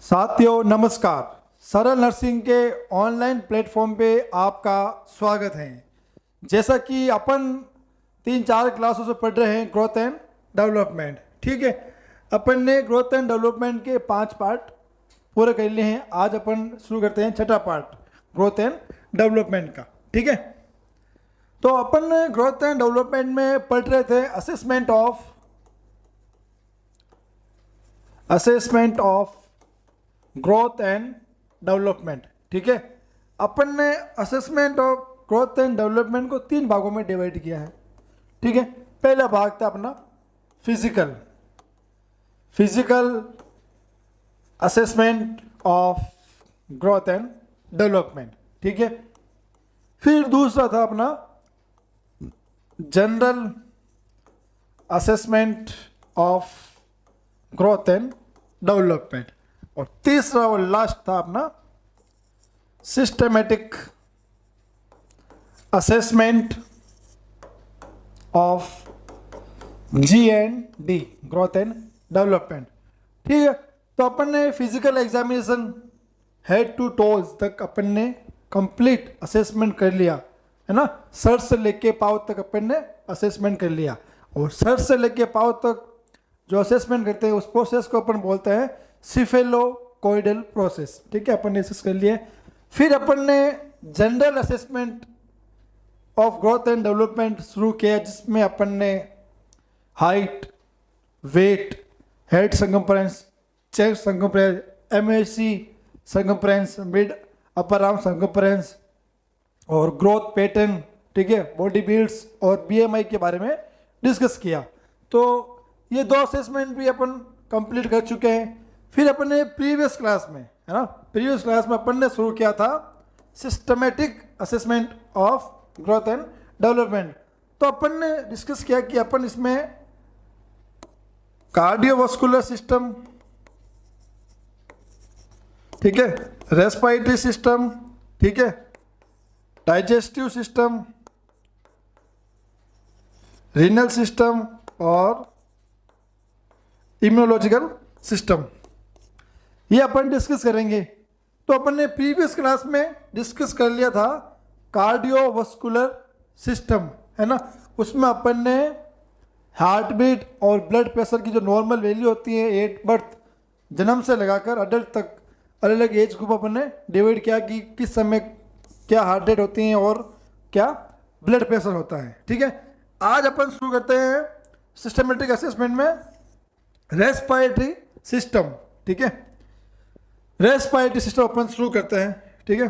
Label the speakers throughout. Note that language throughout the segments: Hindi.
Speaker 1: साथियों नमस्कार। सरल नर्सिंग के ऑनलाइन प्लेटफॉर्म पे आपका स्वागत है। जैसा कि अपन 3-4 क्लासों से पढ़ रहे हैं ग्रोथ एंड डेवलपमेंट, ठीक है। अपन ने ग्रोथ एंड डेवलपमेंट के 5 पार्ट पूरे कर लिए हैं। आज अपन शुरू करते हैं छठा पार्ट ग्रोथ एंड डेवलपमेंट का, ठीक है। तो अपन ग्रोथ एंड डेवलपमेंट में पढ़ रहे थे assessment of growth and development, ठीक है। अपन ने assessment of growth and development को 3 भागों में डिवाइड किया है, ठीक है। पहला भाग था अपना physical assessment of growth and development, ठीक है। फिर दूसरा था अपना general assessment of growth and development, और तीसरा और लास्ट था अपना systematic assessment of GND growth and development, ठीक है। तो अपन ने physical examination head to toes तक अपन ने कंप्लीट असेसमेंट कर लिया है ना। सर से लेके पाँव तक अपन ने असेसमेंट कर लिया, और सर से लेके पाँव तक जो असेसमेंट करते हैं उस प्रोसेस को अपन बोलते हैं सिफेलोकोइडल प्रोसेस, ठीक है। अपन ने डिस्कस कर लिया। फिर अपन ने general assessment of growth and development शुरू किया, जिसमें अपन ने height, weight, head circumference, chest circumference, MAC circumference, mid upper arm circumference और ग्रोथ पैटर्न, ठीक है, बॉडी बिल्ड्स और BMI के बारे में डिस्कस किया। तो ये 2 असेसमेंट भी अपन कंप्लीट कर चुके हैं। फिर अपन ने प्रीवियस क्लास में, है ना, प्रीवियस क्लास में अपन ने शुरू किया था systematic assessment of growth and development. तो अपन ने डिस्कस किया कि अपन इसमें कार्डियोवास्कुलर सिस्टम, ठीक है, रेस्पिरेटरी सिस्टम, ठीक है, डाइजेस्टिव सिस्टम, रीनल सिस्टम और इम्यूनोलॉजिकल सिस्टम, ये अपन डिस्कस करेंगे। तो अपन ने प्रीवियस क्लास में डिस्कस कर लिया था कार्डियोवास्कुलर सिस्टम, है ना। उसमें अपन ने हार्ट बीट और ब्लड प्रेशर की जो नॉर्मल वैल्यू होती है एट बर्थ, जन्म से लगाकर अडल्ट तक, अलग अलग एज ग्रुप अपन ने डिवाइड किया कि किस समय क्या हार्ट रेट होती है और क्या ब्लड प्रेशर होता है, ठीक है। आज अपन शुरू करते हैं सिस्टमेटिक असेसमेंट में रेस्पिरेटरी सिस्टम, ठीक है। रेस्पिरेटरी सिस्टम अपन शुरू करते हैं, ठीक है।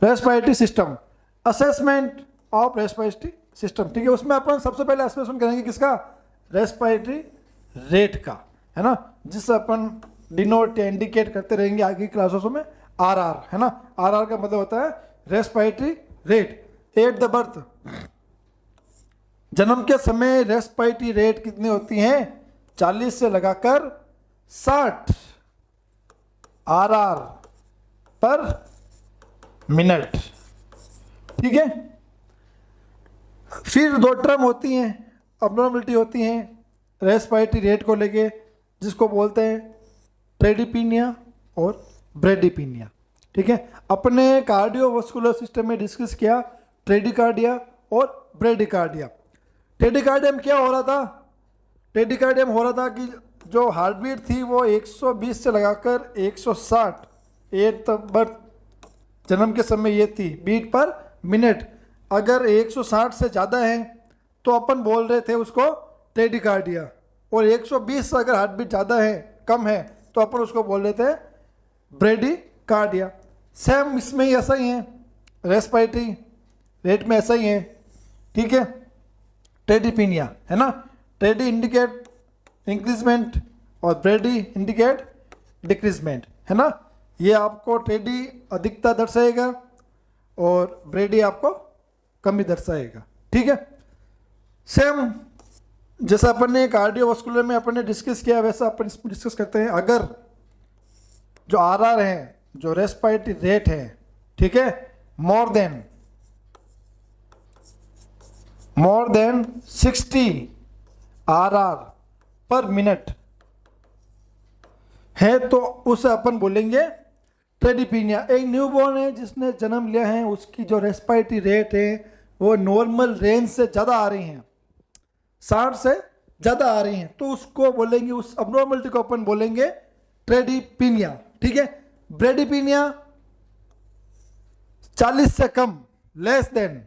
Speaker 1: Respiratory system, assessment of respiratory system, ठीक है। उसमें अपन सबसे पहले असेसमेंट करेंगे किसका, रेस्पिरेटरी रेट का, है ना, जिससे अपन डिनोट या इंडिकेट करते रहेंगे आगे की क्लासों में। RR, है ना, RR का मतलब होता है respiratory rate at the birth. जन्म के समय रेस्पिरेटरी रेट कितनी होती हैं, 40 से लगाकर 60 RR पर मिनट, ठीक है। फिर 2 टर्म होती हैं, अबनॉर्मलिटी होती हैं रेस्पिरेटरी रेट को लेके, जिसको बोलते हैं ट्रेडिपिनिया और ब्रेडिपिनिया, ठीक है। अपने कार्डियोवास्कुलर सिस्टम में डिस्कस किया ट्रेडिकार्डिया और ब्रेडिकार्डिया। ट्रेडिकार्डियम क्या हो रहा था, ट्रेडिकार्डियम हो रहा था कि जो हार्ट बीट थी वो 120 से लगाकर 160 एट बर्थ, जन्म के समय ये थी बीट पर मिनट। अगर 160 से ज़्यादा है तो अपन बोल रहे थे उसको ट्रेडिकार्डिया, और 120 से अगर हार्ट बीट ज़्यादा है, कम है, तो अपन उसको बोल रहे थे ब्रेडिकार्डिया। सेम इसमें ही ऐसा ही है, रेस्पिरेटरी रेट में ऐसा ही है, ठीक है। ट्रेडिपिनिया, है ना, ट्रेडी इंडिकेट इंक्रीजमेंट और ब्रेडी इंडिकेट डिक्रीजमेंट, है ना। ये आपको ट्रेडी अधिकता दर्शाएगा और ब्रेडी आपको कमी दर्शाएगा, ठीक है। सेम जैसा अपन ने कार्डियोवास्कुलर में अपन ने डिस्कस किया, वैसा अपन इसमें डिस्कस करते हैं। अगर जो RR है, जो रेस्पिरेटरी रेट है, ठीक है, मोर देन 60 RR पर मिनट, है तो उसे अपन बोलेंगे ट्रेडिपीनिया। एक न्यूबॉर्न है जिसने जन्म लिया है, उसकी जो रेस्पिरेटरी रेट है वो नॉर्मल रेंज से ज़्यादा आ रही हैं, 60 से ज़्यादा आ रही हैं, तो उसको बोलेंगे, उस अबनॉर्मलिटी को अपन बोलेंगे ट्रेडिपीनिया। ठीक है। ब्रेडिपीनिया 40 से कम, less than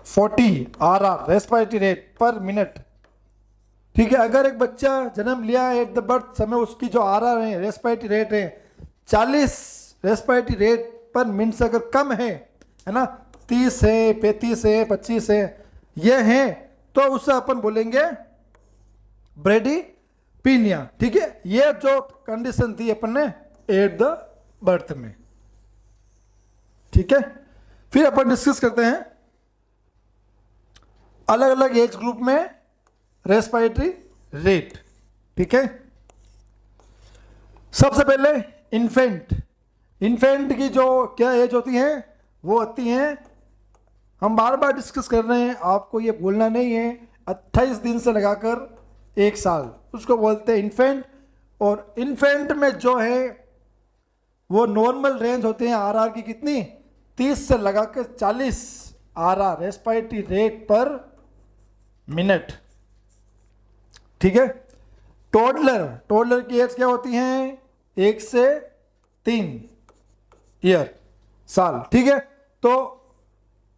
Speaker 1: 40 RR respiratory rate per minute. ठीक है। अगर एक बच्चा जन्म लिया है एट द बर्थ समय, उसकी जो RR है रेस्पिरेटरी रेट है 40 रेस्पिरेटरी रेट पर मिनट से अगर कम है ना, 30 है, 35 है, 25 है, ये है, तो उससे अपन बोलेंगे ब्रेडिपीनिया। ठीक है। ये जो कंडीशन थी अपन ने एट द बर्थ में। ठीक है। फिर अपन डिस्कस करते हैं अलग अलग एज ग्रुप में रेस्पिरेटरी रेट। ठीक है। सबसे पहले इन्फेंट की जो क्या एज होती है वो होती है, हम बार बार डिस्कस कर रहे हैं, आपको ये भूलना नहीं है, 28 दिन से लगाकर 1 साल, उसको बोलते हैं इन्फेंट। और इन्फेंट में जो है वो नॉर्मल रेंज होते हैं RR की कितनी, 30 से लगाकर 40 RR respiratory rate per minute. ठीक है। टोडलर की एज क्या होती है, 1 से 3 ईयर, साल। ठीक है। तो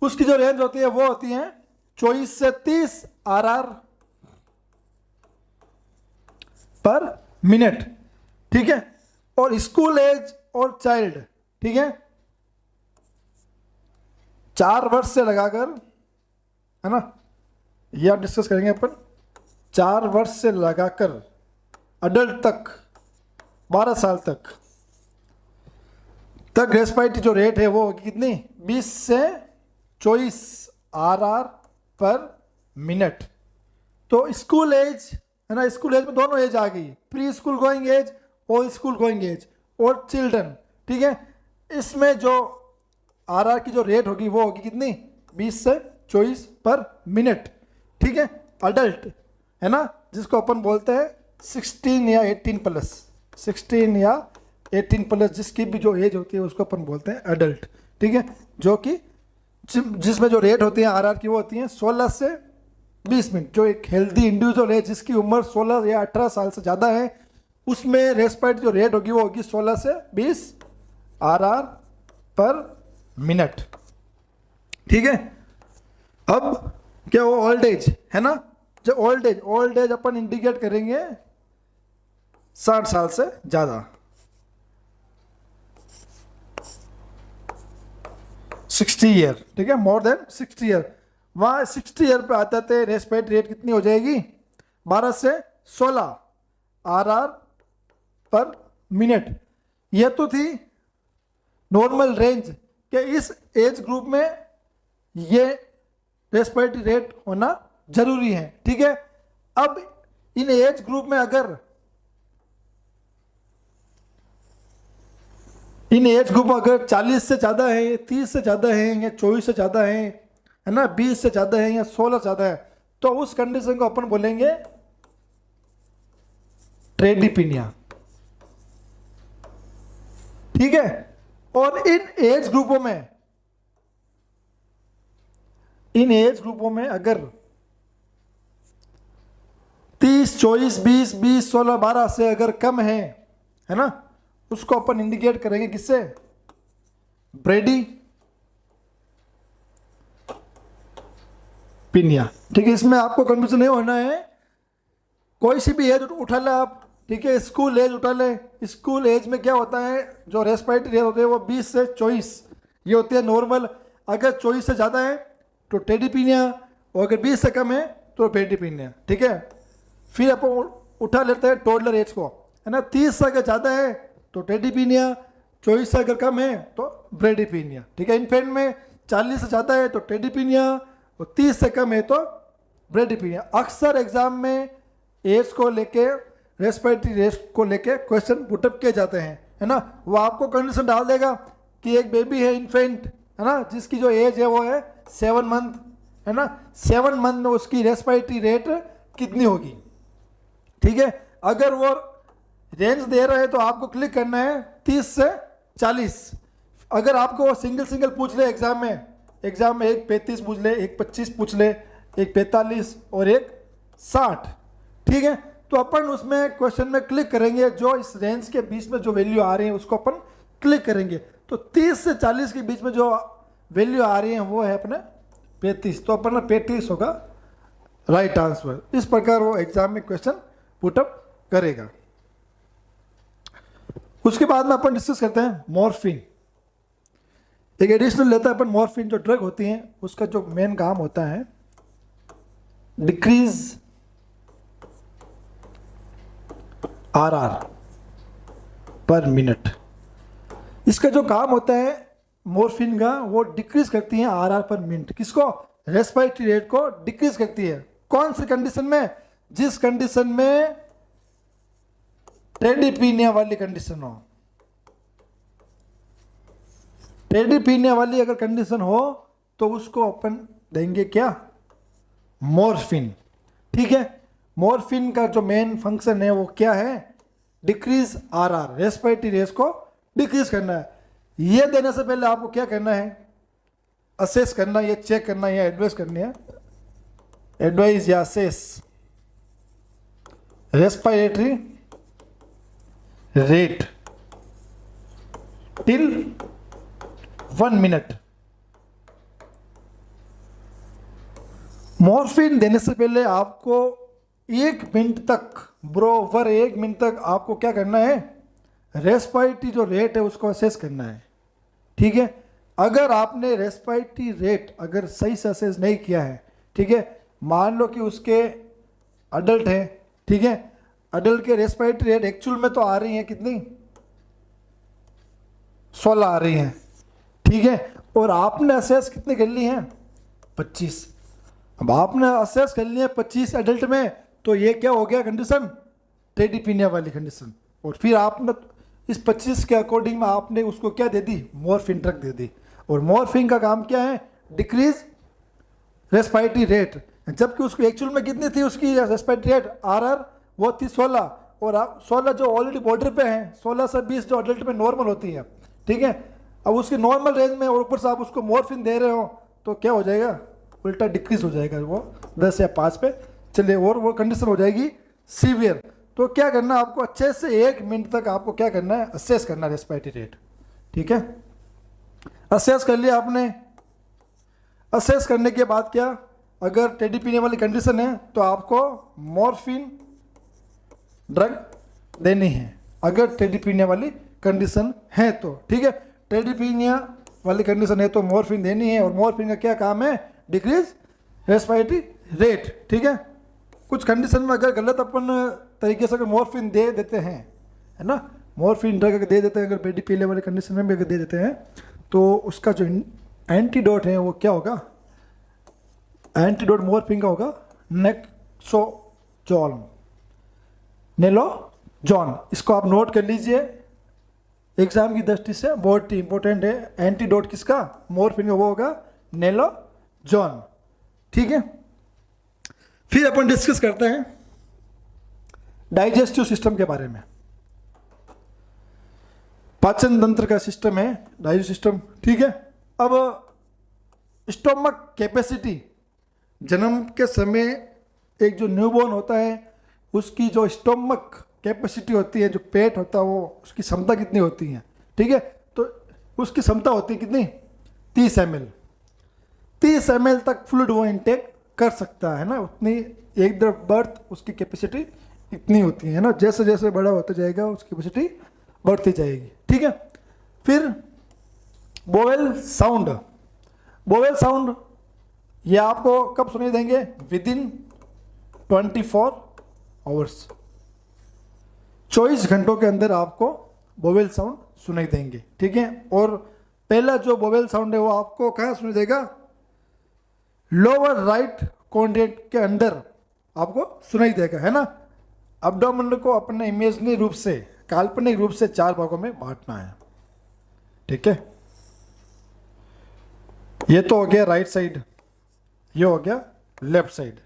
Speaker 1: उसकी जो रेंज होती है वो होती है 24 से 30 RR पर मिनट। ठीक है। और स्कूल एज और चाइल्ड, ठीक है, 4 वर्ष से लगाकर, है ना, यह डिस्कस करेंगे अपन, 4 वर्ष से लगाकर अडल्ट तक 12 साल तक रेस्पिरेटरी जो रेट है वो कितनी, 20 से 24 RR पर मिनट। तो स्कूल एज है ना, स्कूल एज में दोनों एज आ गई, प्री स्कूल गोइंग एज और स्कूल गोइंग एज और चिल्ड्रन। ठीक है। इसमें जो RR की जो रेट होगी वो होगी कितनी, 20 से 24 पर मिनट। ठीक है। अडल्ट है ना, जिसको अपन बोलते हैं 16 या 18 प्लस, 16 या 18 प्लस जिसकी भी जो एज होती है उसको अपन बोलते हैं अडल्ट। ठीक है। जो कि जिसमें जो रेट होती है RR की वो होती है 16 से 20 मिनट। जो एक हेल्दी इंडिविजुअल है जिसकी उम्र 16 या 18 साल से ज़्यादा है, उसमें रेस्पिरेटरी जो रेट होगी वो होगी 16 से 20 RR पर मिनट। ठीक है। अब क्या वो ओल्ड एज है ना, जो ओल्ड एज अपन इंडिकेट करेंगे 60 साल से ज़्यादा, 60 ईयर। ठीक है। मोर देन 60 ईयर, वहाँ 60 ईयर पे आते थे रेस्पिरेटरी रेट कितनी हो जाएगी, 12 से 16 RR पर मिनट। यह तो थी नॉर्मल रेंज कि इस एज ग्रुप में ये रेस्पिरेटरी रेट होना जरूरी है। ठीक है। अब इन एज ग्रुप में अगर इन एज ग्रुप अगर 40 से ज़्यादा है, 30 से ज़्यादा है, या 24 से ज़्यादा है ना, 20 से ज़्यादा है या 16 से ज़्यादा है, तो उस कंडीशन को अपन बोलेंगे ट्रेडिपीनिया। ठीक है। और इन एज ग्रुपों में अगर 30, 24, 20, 16, 12 से अगर कम है ना, उसको अपन इंडिकेट करेंगे किससे, ब्रेडिपीनिया। ठीक है। इसमें आपको कंफ्यूजन नहीं होना है, कोई सी भी एज उठा ले आप। ठीक है। स्कूल एज उठा ले, स्कूल एज में क्या होता है, जो रेस्पिरेटरी रेट होते हैं वो 20 से 24 ये होती है नॉर्मल। अगर 24 से ज़्यादा है तो ट्रेडिपीनिया, और अगर 20 से कम है तो ब्रेडिपीनिया। ठीक है। फिर अपन उठा लेते हैं टोडलर एज को, है ना, 30 से अगर ज़्यादा है तो ट्रेडिपीनिया, 24 से अगर कम है तो ब्रेडिपीनिया। ठीक है। इन्फेंट में 40 से ज़्यादा है तो ट्रेडिपीनिया, और 30 से कम है तो ब्रेडिपीनिया। अक्सर एग्जाम में एज को लेके, रेस्पिरेटरी रेट को लेके क्वेश्चन पुटअप किए जाते हैं, है ना। वो आपको कंडीशन डाल देगा कि एक बेबी है इन्फेंट, है ना, जिसकी जो एज है वो है 7 मंथ, है ना, 7 मंथ में उसकी रेस्पिरेटरी रेट कितनी होगी। ठीक है। अगर वो रेंज दे रहे हैं तो आपको क्लिक करना है 30 से 40। अगर आपको वो सिंगल पूछ ले एग्जाम में एक 35 पूछ ले, एक 25 पूछ ले, एक 45 और एक 60, ठीक है, तो अपन उसमें क्वेश्चन में क्लिक करेंगे, जो इस रेंज के बीच में जो वैल्यू आ रही है उसको अपन क्लिक करेंगे। तो 30 से 40 के बीच में जो वैल्यू आ रही है वो है अपने 35, तो अपन 35 होगा राइट आंसर। इस प्रकार वो एग्जाम में क्वेश्चन पुटअप करेगा। उसके बाद में अपन डिस्कस करते हैं मॉर्फिन। एक एडिशनल लेता है अपन मॉर्फिन। जो ड्रग होती है उसका जो मेन काम होता है डिक्रीज आरआर पर मिनट। इसका जो काम होता है मॉर्फिन का, वो डिक्रीज करती है आरआर पर मिनट। किसको? रेस्पिरेटरी रेट को डिक्रीज करती है। कौन सी कंडीशन में? जिस कंडीशन में ट्रेडिपीनिया वाली कंडीशन हो। ट्रेडिपीनिया वाली अगर कंडीशन हो तो उसको अपन देंगे क्या? मॉर्फिन, ठीक है। मॉर्फिन का जो मेन फंक्शन है वो क्या है? डिक्रीज आरआर, रेस्पिरेटरी रेट को डिक्रीज करना है। ये देने से पहले आपको क्या करना है? असेस करना, ये चेक करना, या एडवाइस करनी है। एडवाइस या assess respiratory rate till 1 minute. Morphine देने से पहले आपको 1 मिनट तक, बरोबर 1 मिनट तक आपको क्या करना है? रेस्पिरेटरी जो रेट है उसको असेस करना है, ठीक है। अगर आपने रेस्पिरेटरी रेट अगर सही से असेस नहीं किया है, ठीक है, मान लो कि उसके अडल्ट है, ठीक है, अडल्ट के रेस्पिरेटरी रेट एक्चुअल में तो आ रही है कितनी? 16 आ रही है, ठीक है, और आपने असेस कितने कर ली है? 25। अब आपने असेस कर लिया 25 एडल्ट में, तो ये क्या हो गया कंडीशन? ट्रेडिपीनिया वाली कंडीशन। और फिर आपने इस 25 के अकॉर्डिंग में आपने उसको क्या दे दी? मॉर्फिन ड्रग दे दी। और मॉर्फिन का काम क्या है? Decrease respiratory rate. जबकि उसको एक्चुअल में कितनी थी उसकी रेस्पिरेटरी रेट? आरआर वो थी 16, और 16 जो ऑलरेडी बॉर्डर पे है, 16 से 20 जो अडल्ट में नॉर्मल होती है, ठीक है। अब उसकी नॉर्मल रेंज में और ऊपर से आप उसको मॉर्फिन दे रहे हो तो क्या हो जाएगा? उल्टा डिक्रीज हो जाएगा, वो 10 या 5 पे चले, और वो कंडीशन हो जाएगी सीवियर। तो क्या करना आपको? अच्छे से 1 मिनट तक आपको क्या करना है? असेस करना रेस्पिरेटरी रेट, ठीक है। असेस कर लिया आपने। असेस करने के बाद क्या? अगर ट्रेडिपीनिया वाली कंडीशन है तो आपको मॉर्फिन ड्रग देनी है, अगर ट्रेडिपीनिया वाली कंडीशन है तो, ठीक है। ट्रेडिपीनिया वाली कंडीशन है तो मॉर्फिन देनी है। और मॉर्फिन का क्या काम है? डिक्रीज रेस्पिरेटरी रेट, ठीक है। कुछ कंडीशन में अगर गलत अपन तरीके से अगर मॉर्फिन दे देते हैं, है ना, मॉर्फिन ड्रग अगर दे देते हैं, अगर ट्रेडिपीनिया वाली कंडीशन में भी अगर दे देते हैं, तो उसका जो एंटीडोट है वो क्या होगा? एंटीडोट मॉर्फिन का होगा नेलोजॉन। इसको आप नोट कर लीजिए, एग्जाम की दृष्टि से बहुत ही इंपॉर्टेंट है। एंटीडोट किसका? मॉर्फिन का, वो होगा नेलोजॉन, ठीक है। फिर अपन डिस्कस करते हैं डाइजेस्टिव सिस्टम के बारे में। पाचन तंत्र का सिस्टम है डाइजेस्टिव सिस्टम, ठीक है। अब स्टोमक कैपेसिटी, जन्म के समय एक जो न्यूबॉर्न होता है उसकी जो स्टोमक कैपेसिटी होती है, जो पेट होता है, वो उसकी क्षमता कितनी होती है, ठीक है। तो उसकी क्षमता होती है कितनी? 30 ml। 30 ml तक फ्लूइड वो इनटेक कर सकता है ना, उतनी एक तरफ बर्थ उसकी कैपेसिटी इतनी होती है ना। जैसे जैसे बड़ा होता जाएगा उसकी कैपेसिटी बढ़ती जाएगी, ठीक है। फिर बोवेल साउंड। बोवेल साउंड ये आपको कब सुनाई देंगे? विदिन 24 आवर्स, 24 घंटों के अंदर आपको बोवेल साउंड सुनाई देंगे, ठीक है। और पहला जो बोवेल साउंड है वो आपको कहाँ सुनाई देगा? लोअर राइट क्वाड्रेंट के अंदर आपको सुनाई देगा, है ना। एब्डोमेन को अपने इमेजिनरी रूप से, काल्पनिक रूप से 4 भागों में बांटना है, ठीक है। ये तो हो गया राइट साइड, ये हो गया लेफ्ट साइड,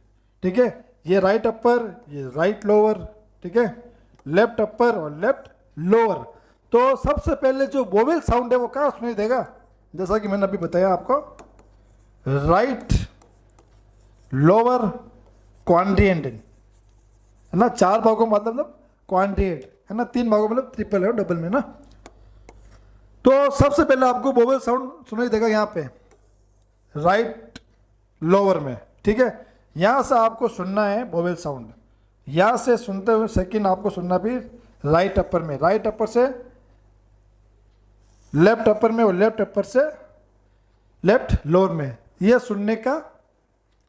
Speaker 1: ठीक है। ये राइट अपर, ये राइट लोअर, ठीक है, लेफ्ट अपर और लेफ्ट लोअर। तो सबसे पहले जो वोवेल साउंड है वो कहाँ सुनाई देगा, जैसा कि मैंने अभी बताया आपको, राइट लोअर क्वाड्रेंट, है ना, 4 भागों में मतलब क्वाड्रेंट, है ना, 3 भागों मतलब ट्रिपल है डबल में ना। तो सबसे पहले आपको वोवेल साउंड सुनाई देगा यहाँ पे राइट लोअर में, ठीक है। यहाँ से आपको सुनना है वोवेल साउंड, यहाँ से सुनते हुए सेकंड आपको सुनना भी राइट अपर में, राइट अपर से लेफ्ट अपर में और लेफ्ट अपर से लेफ्ट लोअर में। यह सुनने का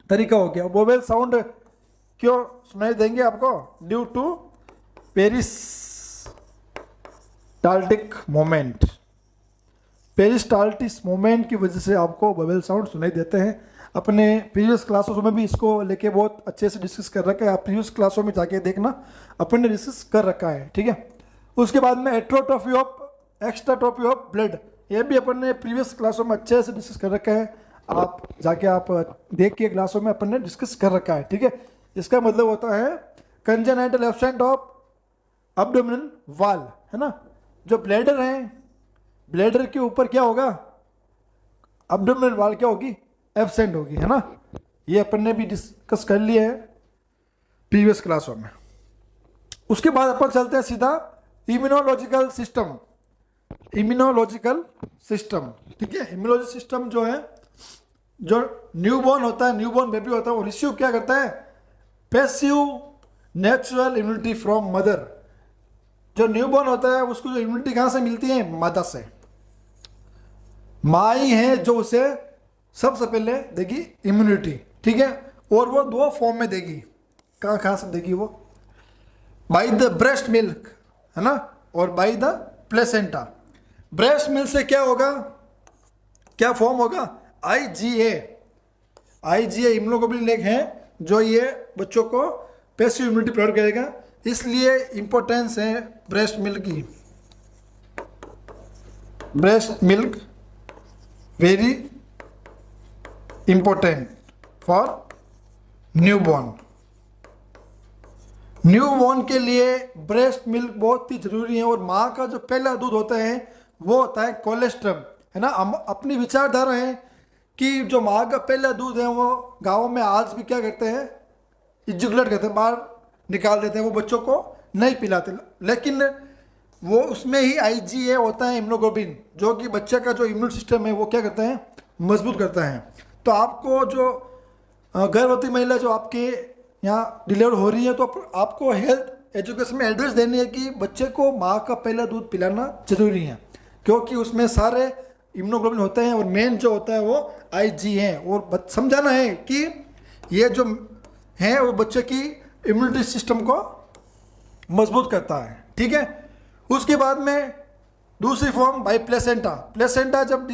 Speaker 1: तरीका हो गया। वोवेल साउंड क्यों सुनाई देंगे आपको, due to peristaltic moment, peristaltic moment की वजह से आपको वोवेल साउंड सुनाई देते हैं। अपने प्रीवियस क्लासों में भी इसको लेके बहुत अच्छे से डिस्कस कर रखा है, आप प्रीवियस क्लासों में जाके देखना, अपन ने डिस्कस कर रखा है, ठीक है। उसके बाद में एट्रोट्रॉफी ऑफ एक्स्ट्राट्रॉफी ऑफ ब्लड, ये भी अपन ने प्रीवियस क्लासों में अच्छे से डिस्कस कर रखा है, आप जाके आप देख के क्लासों में अपन ने डिस्कस कर रखा है, ठीक है। इसका मतलब होता है congenital absent of abdominal wall, है ना, जो ब्लैडर है, ब्लैडर के ऊपर क्या होगा, एब्डोमिनल वॉल क्या होगी, एब्सेंट होगी, है ना। ये अपन ने भी डिस्कस कर लिया है प्रीवियस क्लासों में। उसके बाद अपन चलते हैं सीधा इम्यूनोलॉजिकल सिस्टम, इम्यूनोलॉजिकल सिस्टम, ठीक है। इम्यूनोलॉजी सिस्टम जो है, जो न्यूबॉर्न होता है, न्यूबॉर्न बेबी होता है, वो रिसीव क्या करता है, passive natural immunity from mother. जो न्यूबॉर्न होता है उसको जो इम्यूनिटी कहाँ से मिलती है, माता से, माँ ही है जो उसे सबसे पहले देगी इम्यूनिटी, ठीक है। और वो 2 फॉर्म में देगी, कहाँ कहाँ से देगी वो, बाई द ब्रेस्ट मिल्क, है ना, और by the placenta. Breast milk से क्या होगा, क्या फॉर्म होगा, IgA, IgA इम्यूनोग्लोबुलिन एक है जो ये बच्चों को पैसिव इम्यूनिटी प्रोवाइड करेगा, इसलिए इंपॉर्टेंस है ब्रेस्ट मिल्क की। Breast milk very important for newborn. Newborn के लिए ब्रेस्ट मिल्क बहुत ही जरूरी है। और माँ का जो पहला दूध होता है वो होता है कोलेस्ट्रम, है ना। हम अपनी विचारधारा है कि जो माँ का पहला दूध है वो गाँव में आज भी क्या करते हैं, इजुगलेट करते हैं, बाहर निकाल देते हैं, वो बच्चों को नहीं पिलाते, लेकिन वो उसमें ही IgA होता है, इम्यूनोग्लोबुलिन, जो कि बच्चे का जो इम्यून सिस्टम है वो क्या करता है, मजबूत करता है। तो आपको जो गर्भवती महिला जो आपके यहाँ डिलीवर हो रही है, तो आपको हेल्थ एजुकेशन में एड्रेस देनी है कि बच्चे को माँ का पहला दूध पिलाना जरूरी है, क्योंकि उसमें सारे इम्यूनोग्लोबुलिन होते हैं और मेन जो होता है वो IgA है। और समझाना है कि ये जो है वो बच्चे की इम्यूनिटी सिस्टम को मजबूत करता है, ठीक है। उसके बाद में दूसरी फॉर्म बाई प्लेसेंटा। प्लेसेंटा जब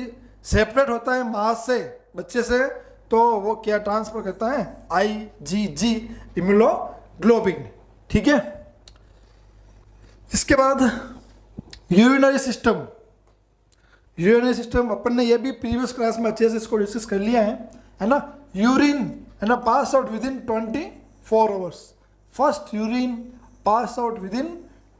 Speaker 1: सेपरेट होता है माँ से, बच्चे से, तो वो क्या ट्रांसफर करता है, IgG इम्यूनोग्लोबुलिन, ठीक है। इसके बाद यूरिनरी सिस्टम, यूरिनरी सिस्टम अपन ने ये भी प्रीवियस क्लास में अच्छे से इसको डिस्कस कर लिया है ना। यूरिन, है ना, pass out with in 24 hours. First urine pass out with in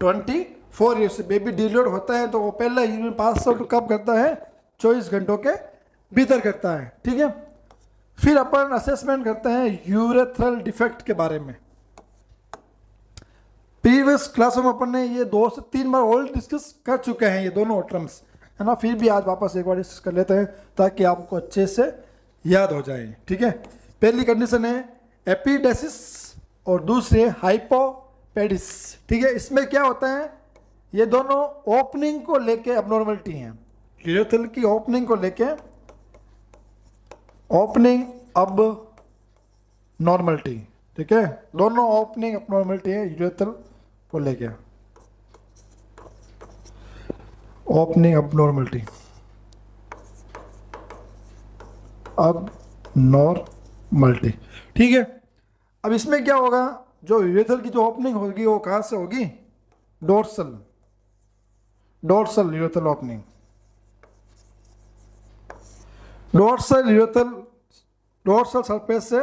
Speaker 1: 24 years. Baby deliver होता है तो वो पहला यूरिन पास आउट कब करता है, 24 घंटों के भीतर करता है, ठीक है। फिर अपन असेसमेंट करते हैं यूरेथ्रल डिफेक्ट के बारे में। प्रीवियस क्लासों में अपन ने ये 2 से 3 बार ऑलरेडी डिस्कस कर चुके हैं ये दोनों टर्म्स, है ना। फिर भी आज वापस एक बार डिस्कस कर लेते हैं ताकि आपको अच्छे से याद हो जाए, ठीक है। पहली कंडीशन है एपिडेसिस और दूसरी है हाइपोपेडिस, ठीक है। इसमें क्या होता है, ये दोनों ओपनिंग को लेके अबनॉर्मलिटी हैं, यूरेथ्रल की ओपनिंग को लेके, ओपनिंग अब नॉर्मलिटी, ठीक है। दोनों ओपनिंग अब नॉर्मलिटी है यूरेथ्रल को लेके, ओपनिंग अब नॉर्मलिटी, अब नॉर्मलिटी, ठीक है। अब इसमें क्या होगा, जो यूरेथ्रल की जो ओपनिंग होगी वो कहाँ से होगी, dorsal, dorsal urethral opening, dorsal urethral, dorsal surface से,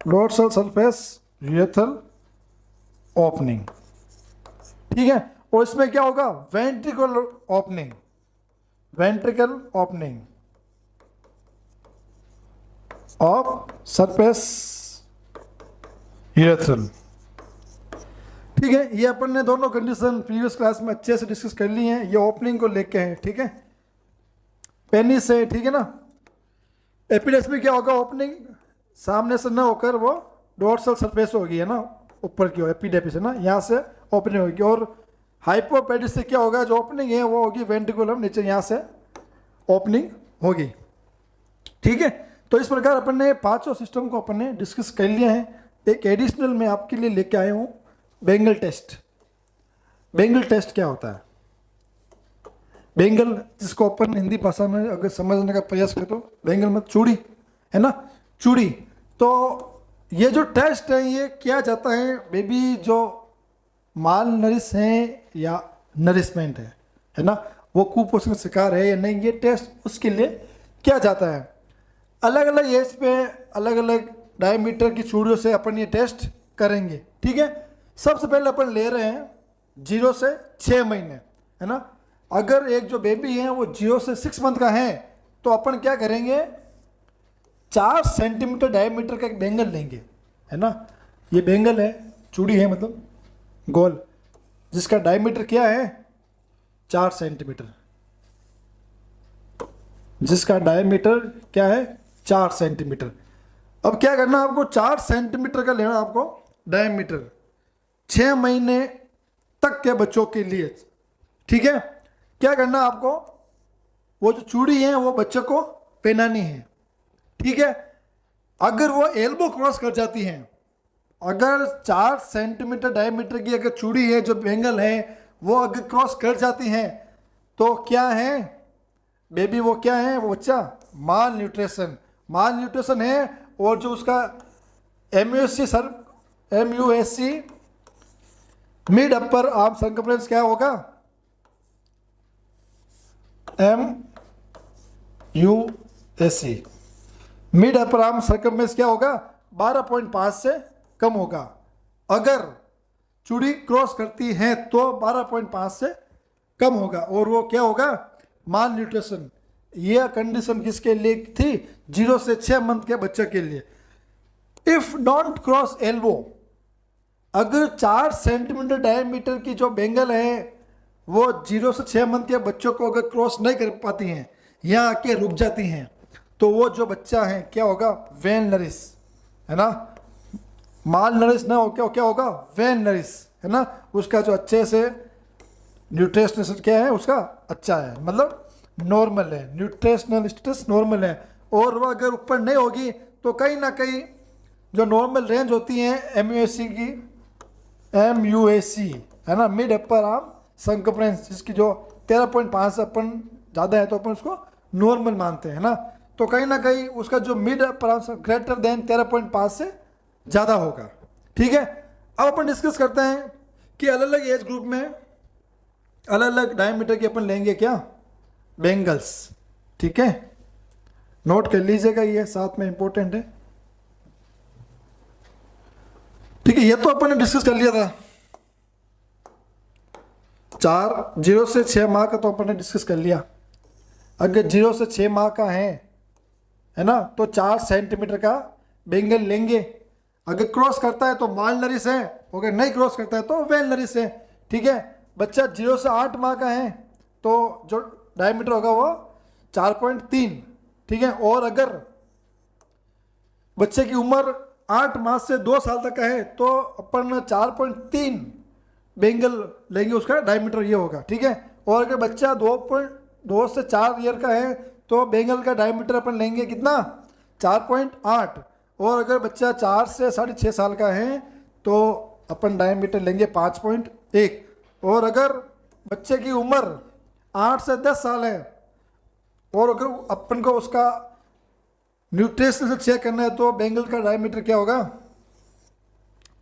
Speaker 1: डोर्सल सरफेस यूरेथ्रल ओपनिंग, ठीक है। और इसमें क्या होगा, ventricle opening, ventricle opening of surface urethral, ठीक है। ये अपन ने दोनों कंडीशन प्रीवियस क्लास में अच्छे से डिस्कस कर ली हैं। ये ओपनिंग को लेके हैं, ठीक है, पेनिस से, ठीक है ना। एपिडेस में क्या होगा, ओपनिंग सामने से ना होकर वो डोर्सल सरफेस होगी, है ना, ऊपर की ओर एपिडेपिस है ना, यहाँ से ओपनिंग होगी। और हाइपोपेडिस से क्या होगा, जो ओपनिंग है वो होगी वेंट्रिकुलम, नीचे यहाँ से ओपनिंग होगी, ठीक है। तो इस प्रकार अपन ने पांचों सिस्टम को अपन ने डिस्कस कर लिया है। एक एडिशनल मैं आपके लिए लेके आया हूँ, बेंगल टेस्ट। बेंगल टेस्ट क्या होता है, बेंगल जिसको अपन हिंदी भाषा में अगर समझने का प्रयास करें तो बेंगल में चूड़ी, है ना, चूड़ी। तो ये जो टेस्ट है ये किया जाता है बेबी जो माल नरिश है या नरिशमेंट है ना, वो कुपोषण का शिकार है या नहीं, ये टेस्ट उसके लिए किया जाता है। अलग अलग एज पे अलग अलग डायमीटर की चूड़ियों से अपन ये टेस्ट करेंगे, ठीक है। सबसे पहले अपन ले रहे हैं 0 से 6 महीने, है ना। अगर एक जो बेबी है वो 0 से 6 मंथ का है तो अपन क्या करेंगे, 4 सेंटीमीटर डायमीटर का एक बेंगल लेंगे, है ना। ये बेंगल है, चूड़ी है मतलब गोल, जिसका डायमीटर क्या है 4 सेंटीमीटर, जिसका डायमीटर क्या है 4 सेंटीमीटर। अब क्या करना आपको, 4 सेंटीमीटर का लेना आपको डायमीटर 6 महीने तक के बच्चों के लिए, ठीक है। क्या करना आपको, वो जो चूड़ी है वो बच्चे को पहनानी है, ठीक है। अगर वो एल्बो क्रॉस कर जाती हैं, अगर 4 सेंटीमीटर डायमीटर की अगर चूड़ी है जो बेंगल है वो अगर क्रॉस कर जाती हैं तो क्या है बेबी, वो क्या है, वो बच्चा माल न्यूट्रिशन, माल न्यूट्रिशन है। और जो उसका MUSC sir, MUSC mid upper arm circumference क्या होगा, MUSC mid upper arm circumference क्या होगा, 12.5 से कम होगा। अगर चूड़ी क्रॉस करती है तो 12.5 से कम होगा, और वो क्या होगा, माल न्यूट्रिशन। यह कंडीशन किसके लिए थी, 0 से 6 मंथ के बच्चे के लिए। इफ डोंट क्रॉस एल्बो, अगर 4 सेंटीमीटर डायमीटर की जो बेंगल है वो 0 से 6 मंथ के बच्चों को अगर क्रॉस नहीं कर पाती हैं या आके रुक जाती हैं तो वो जो बच्चा है क्या होगा, वेन नरिश, है ना। माल नरिश ना हो क्या होगा, वेन नरिश, है ना। उसका जो अच्छे से न्यूट्रिशनल क्या है उसका अच्छा है, मतलब नॉर्मल है, न्यूट्रिशनल स्टेटस नॉर्मल है। और वो अगर ऊपर नहीं होगी तो कहीं ना कहीं जो नॉर्मल रेंज होती है MUSC की, MUSC है ना, मिड अपर आर्म सर्कमफ्रेंस, जिसकी जो 13.5 से अपन ज़्यादा है तो अपन उसको नॉर्मल मानते हैं ना। तो कहीं ना कहीं उसका जो mid upper arm greater than 13.5 से ज़्यादा होगा, ठीक है। अब अपन डिस्कस करते हैं कि अलग अलग एज ग्रुप में अलग अलग डायमीटर की अपन लेंगे क्या, बेंगल्स, ठीक है। नोट कर लीजिएगा, ये साथ में इंपॉर्टेंट है, ठीक है। ये तो अपन ने डिस्कस कर लिया था, 0 से 6 माह का तो अपन ने डिस्कस कर लिया। अगर 0 से 6 माह का है ना, तो 4 सेंटीमीटर का बेंगल लेंगे। अगर क्रॉस करता है तो माल नरिश है, अगर नहीं क्रॉस करता है तो वेल नरिश है, ठीक है। बच्चा 0 से 8 माह का है तो जो डायमीटर होगा वो 4.3, ठीक है। और अगर बच्चे की उम्र 8 माह से 2 साल तक का है तो अपन 4.3 बेंगल लेंगे, उसका डायमीटर ये होगा, ठीक है। और अगर बच्चा 2 से 4 ईयर का है तो बेंगल का डायमीटर अपन लेंगे कितना, 4.8। और अगर बच्चा 4 से 6.5 साल का है तो अपन डायमीटर लेंगे 5.1। और अगर बच्चे की उम्र 8 से 10 साल है और अगर अपन को उसका न्यूट्रिशन से चेक करना है तो बेंगल का डायमीटर क्या होगा,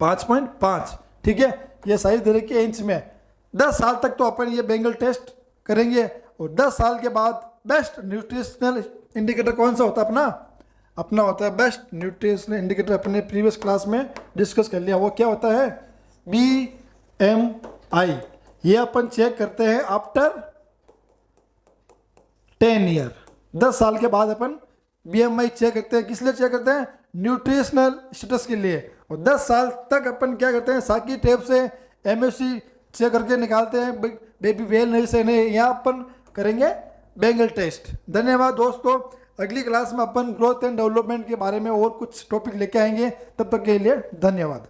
Speaker 1: 5.5, ठीक है। ये साइज दे रखी है इंच में। 10 साल तक तो अपन ये बेंगल टेस्ट करेंगे। और 10 साल के बाद बेस्ट न्यूट्रिशनल इंडिकेटर कौन सा होता है अपना, अपना होता है बेस्ट न्यूट्रिशन इंडिकेटर, अपने प्रीवियस क्लास में डिस्कस कर लिया। वो क्या होता है? BMI। ये अपन चेक करते हैं आफ्टर 10 ईयर, 10 साल के बाद अपन BMI चेक करते हैं। किस लिए चेक करते हैं? न्यूट्रिशनल स्टेटस के लिए। और 10 साल तक अपन क्या करते हैं? साकी टेप से MSC चेक करके निकालते हैं बेबी वेल नहीं से नहीं। यहाँ अपन करेंगे बेंगल टेस्ट। धन्यवाद दोस्तों। अगली क्लास में अपन ग्रोथ एंड डेवलपमेंट के बारे में और कुछ टॉपिक लेके आएंगे। तब तक के लिए धन्यवाद।